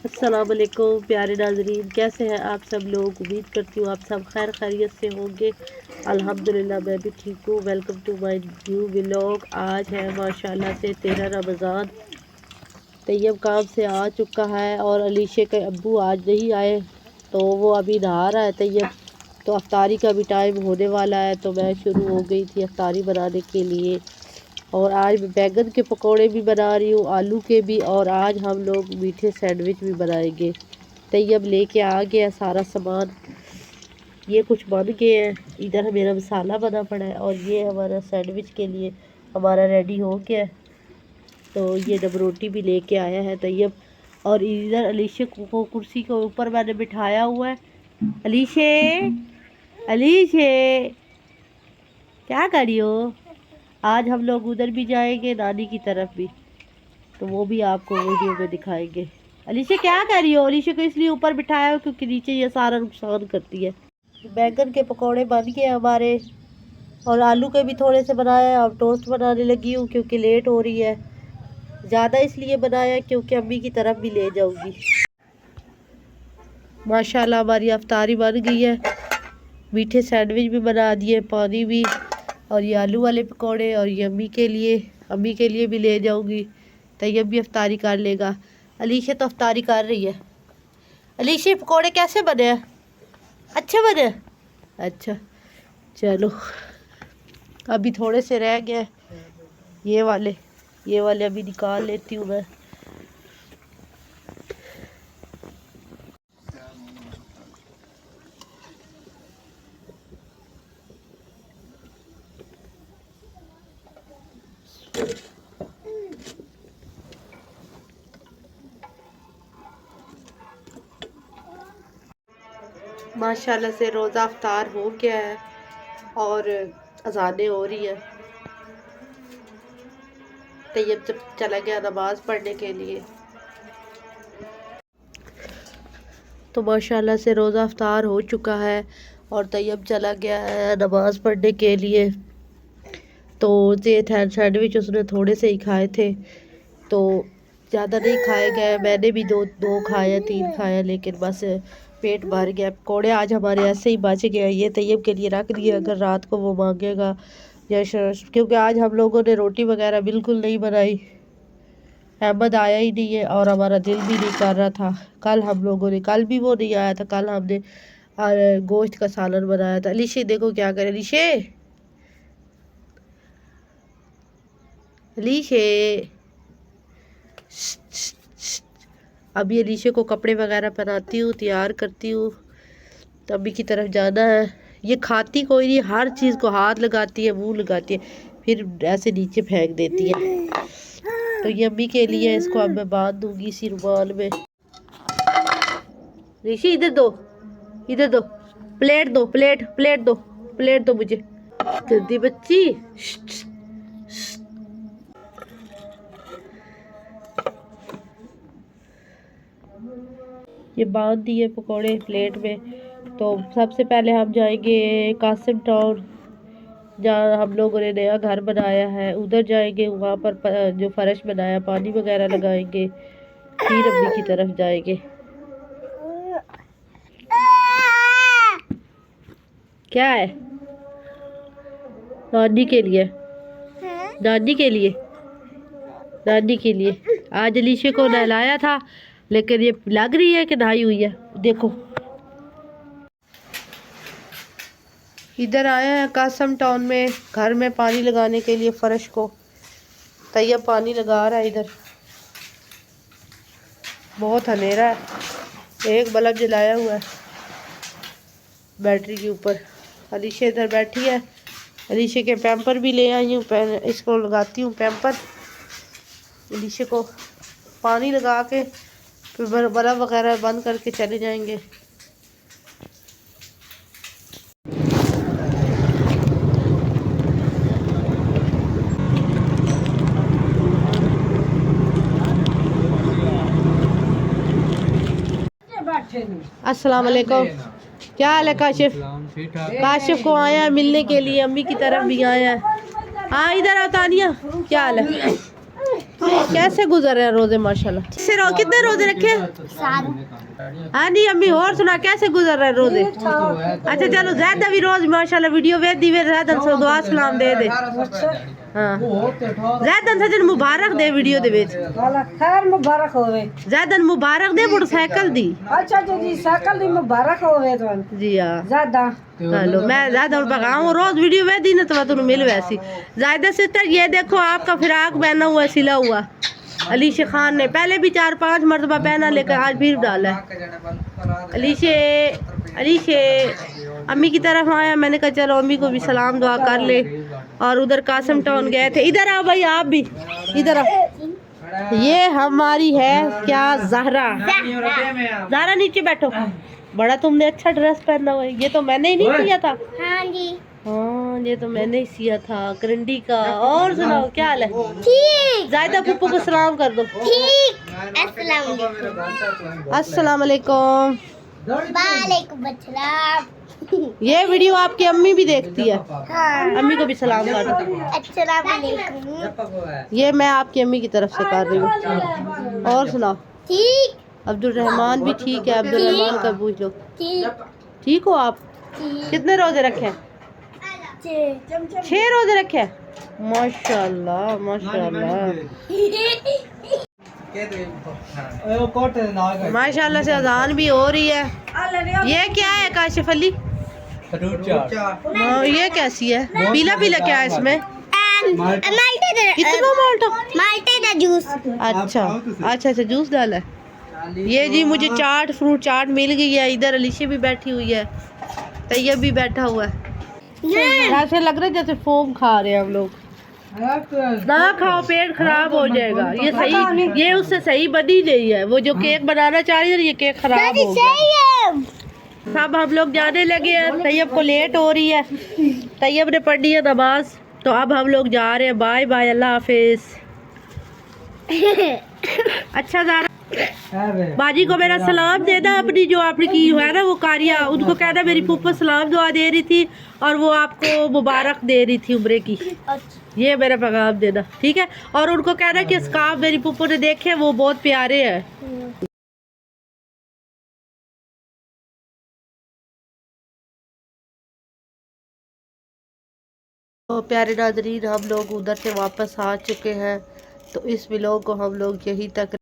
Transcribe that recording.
अस्सलाम वालेकुम प्यारे नाजरीन, कैसे हैं आप सब लोग। उम्मीद करती हूँ आप सब खैर खैरियत से होंगे। अल्हम्दुलिल्लाह मैं भी ठीक हूँ। Welcome to my new vlog. आज है माशाल्लाह से 13 रमज़ान। तैयब काम से आ चुका है और अलीशे के अब्बू आज नहीं आए, तो वो अभी नहा रहा है तैयब। तो अफ्तारी का भी टाइम होने वाला है, तो मैं शुरू हो गई थी अफ्तारी बनाने के लिए। और आज मैं बैंगन के पकोड़े भी बना रही हूँ, आलू के भी, और आज हम लोग मीठे सैंडविच भी बनाएंगे। तैयब लेके आ गया सारा सामान। ये कुछ बन गए हैं, इधर मेरा मसाला बना पड़ा है, और ये हमारा सैंडविच के लिए हमारा रेडी हो गया है। तो ये डब रोटी भी लेके आया है तैयब। और इधर अलीशे को कुर्सी के ऊपर मैंने बिठाया हुआ है। अलीशे, अलीशे क्या कर रही हो। आज हम लोग उधर भी जाएंगे, नानी की तरफ भी, तो वो भी आपको वीडियो में दिखाएंगे। अलीशा क्या कर रही हो। अलीशा को इसलिए ऊपर बिठाया हो क्योंकि नीचे ये सारा नुकसान करती है। बैंगन के पकोड़े बन गए हमारे, और आलू के भी थोड़े से बनाया। अब टोस्ट बनाने लगी हूँ क्योंकि लेट हो रही है। ज़्यादा इसलिए बनाया क्योंकि अम्मी की तरफ भी ले जाऊंगी। माशाल्लाह हमारी अफ्तारी बन गई है। मीठे सैंडविच भी बना दिए, पानी भी, और ये आलू वाले पकोड़े, और ये अम्मी के लिए भी ले जाऊंगी। तैयब भी अफ्तारी कर लेगा। अलीशा तो अफ्तारी कर रही है। अलीशा पकोड़े कैसे बने हैं। अच्छे बने। अच्छा चलो, अभी थोड़े से रह गए। ये वाले अभी निकाल लेती हूँ मैं। माशाल्लाह से रोज़ा अफ्तार हो गया है और अज़ानें हो रही है। तैयब जब चला गया नमाज़ पढ़ने के लिए। तो माशाल्लाह से रोज़ा अफ्तार हो चुका है और तैयब चला गया है नमाज़ पढ़ने के लिए। तो ये सैंडविच उसने थोड़े से ही खाए थे, तो ज़्यादा नहीं खाए गए। मैंने भी दो खाया, 3 खाया, लेकिन बस पेट भर गया। पकौड़े आज हमारे ऐसे ही बच गए। ये तैयब के लिए रख दिए, अगर रात को वो मांगेगा या क्योंकि आज हम लोगों ने रोटी वगैरह बिल्कुल नहीं बनाई। अहमद आया ही नहीं है और हमारा दिल भी नहीं कर रहा था। कल भी वो नहीं आया था। कल हमने गोश्त का सालन बनाया था। अलीशे देखो क्या करे। अलीशे, अलीशे अभी अलीशे को कपड़े वगैरह पहनाती हूँ, तैयार करती हूँ, तो अम्मी की तरफ जाना है। ये खाती कोई नहीं, हर चीज़ को हाथ लगाती है, मुंह लगाती है, फिर ऐसे नीचे फेंक देती है। तो ये अम्मी के लिए इसको अब मैं बांध दूंगी इसी रुमाल में। ऋषि इधर दो, इधर दो, प्लेट दो, प्लेट दो मुझे, गंदी बच्ची। ये बांध दिए पकोड़े प्लेट में। तो सबसे पहले हम जाएंगे कासिम टाउन, जहाँ हम लोगों ने नया घर बनाया है, उधर जाएंगे। वहाँ पर जो फर्श बनाया, पानी वगैरह लगाएंगे, फिर अम्मी की तरफ जाएंगे। क्या है। नानी के लिए, नानी के लिए, नानी के लिए। आज अलीशे को नहलाया था, लेकिन ये लग रही है कि नहाई हुई है। देखो इधर आया है कासम टाउन में, घर में पानी लगाने के लिए फर्श को। तैयब पानी लगा रहा है। इधर बहुत अंधेरा है, एक बल्ब जलाया हुआ है बैटरी के ऊपर। अलीशा इधर बैठी है। अलीशा के पैम्पर भी ले आई हूँ, इसको लगाती हूँ पैम्पर। अलीशा को पानी लगा के फिर बल्ब वगैरह बंद करके चले जाएंगे। अस्सलाम वालेकुम, क्या हाल है काशिफ। काशिफ को आया मिलने के लिए, अम्मी की तरफ भी आया है। हाँ इधर आओ तानिया, क्या हाल है। कैसे गुजर रहे हैं रोजे माशाल्लाह? कितने रोजे रखे? हाँ जी अम्मी, और सुना कैसे गुजर रहे हैं रोजे? अच्छा चलो ज़्यादा भी रोज माशाल्लाह वीडियो वे दी ज़्यादा सो दुआ सलाम दे दे। हाँ ज़्यादा सजन मुबारक दे वीडियो दे विच। खैर मुबारक होवे। ज़्यादा मुबारक दे मोटरसाइकिल दी। अच्छा जी साइकिल दी मुबारक होवे तो। जी हाँ ज़्यादा। हेलो मैं ज़्यादा और बगाऊँ रोज वीडियो वे दी ना तो मैं तुम्हें मिल वैसी। ज़्यादा सिस्टर ये देखो आपका फिराक पहना हुआ सिला हुआ अलीशा खान ने पहले भी 4-5 मरतबा पहना लेकर आज फिर डाला है। अलीशे अम्मी की तरफ आया, मैंने कहा चलो अम्मी को भी सलाम दुआ कर ले। और उधर कासम टाउन गए थे। इधर आओ भाई आप भी इधर आओ। ये हमारी है क्या ज़हरा नीचे बैठो। बड़ा तुमने अच्छा ड्रेस पहना हुआ है। ये तो मैंने ही नहीं सिया था। हाँ जी हाँ ये तो मैंने ही सिया था करंडी का। और सुनाओ क्या हाल है? ठीक। जायदा पुप्पू को सलाम कर दो। ठीक। अस्सलाम वालेकुम। अस्सलाम वालेकुम। वालेकुम अस्सलाम। ये वीडियो आपकी अम्मी भी देखती है। हाँ। अम्मी को भी सलाम कर दो। अस्सलाम वालेकुम। ये मैं आपकी अम्मी की तरफ से कर रही हूँ। और सुनाओ? ठीक। अब्दुल रहमान भी ठीक है। अब्दुल रहमान का पूछ लो। ठीक। ठीक हो आप? कितने रोजे रखे हैं? 6 रोजे रखे हैं। माशाल्लाह माशाल्लाह माशाल्लाह से अजान भी हो रही है। ये क्या है काशिफ अली? ये कैसी है? पीला पीला क्या है इसमें? कितना माल्टे का जूस। अच्छा अच्छा अच्छा जूस डाला है। ये जी मुझे चाट फ्रूट चाट मिल गई है। इधर अलीशा भी बैठी हुई है, तैयब भी बैठा हुआ है। ऐसे लग रहा है जैसे फोम खा रहे हैं हम लोग। ना खाओ पेट खराब हो जाएगा। ये सही, ये उससे सही बनी नहीं है। वो जो केक बनाना चाह रही है ये केक खराब हो गया। सब हम लोग जाने लगे हैं। तैयब को लेट हो रही है। तैयब ने पढ़ी है नमाज तो अब हम लोग जा रहे हैं। बाय बाय अल्लाह हाफिज। अच्छा ज़ारा बाजी को मेरा सलाम देना। अपनी जो आपकी है ना वो कारिया, उनको कहना मेरी पुप्पा सलाम दुआ दे रही थी और वो आपको मुबारक दे रही थी उम्रे की। ये मेरा पैगाम देना ठीक है। और उनको कहना कि स्कार्फ मेरी पुप्पो ने देखे वो बहुत प्यारे हैं। तो प्यारे नाज़रीन हम लोग उधर से वापस आ चुके हैं। तो इस व्लॉग को हम लोग यहीं तक